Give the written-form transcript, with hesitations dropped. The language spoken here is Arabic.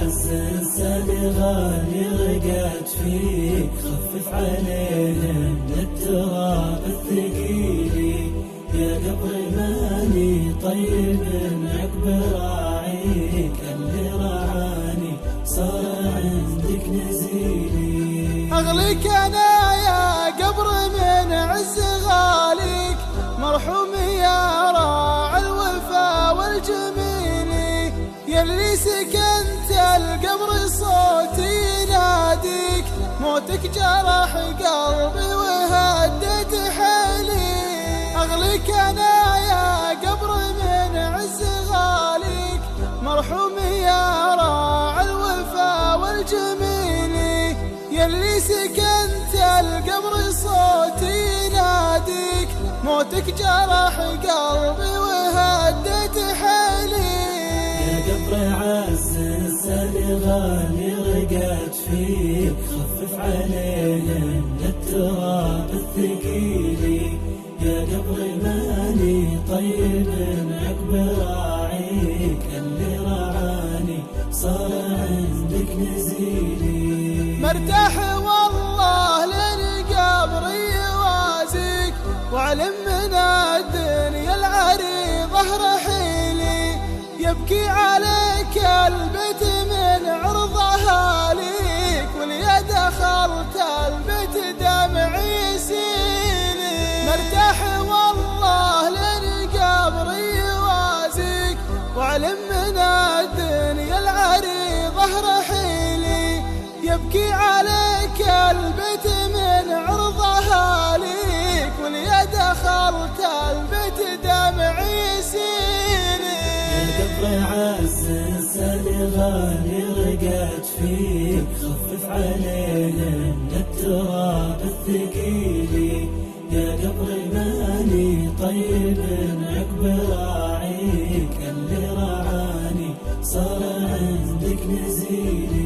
عز انساني غالي رقت فيك، خفف علينا من التراب الثقيل، يا قبر ماني طيب عقب راعيك، اللي رعاني صار عندك نزيلي. أغليك أنا يا قبر من عز غاليك، مرحوم يا راعي الوفا والجميل، يلي سكنت القبر صوتي يناديك، موتك جرح قلبي وهدت حيلي. أغليك أنا يا قبر من عز غاليك، مرحوم يا راعي الوفا والجميل، يلي سكنت القبر صوتي يناديك، موتك جرح قلبي وهدت حيلي. يا قبر عز انساني غالي رقت فيك، خفف علينا من التراب الثقيل، يا قبر ماني طيب عقب راعيك، اللي رعاني صار عندك نزيلي. مرتاح والله لين قبري يوازيك، واعلم من الدنيا العريضة رحيلي، يبكي عليك البيت من عرضها ليك، وليا دخلت البيت دمعي يسيلي. مرتاح والله لين قبري يوازيك، واعلم من الدنيا العريضة رحيلي، يبكي عليك البيت من عرضها ليك، وليا دخلت البيت دمعي يسيلي. يا قبر عز انساني غالي رقت فيك، خفف علينا من التراب الثقيل، يا قبر ماني طيب عقب راعيك، اللي رعاني صار عندك نزيلي.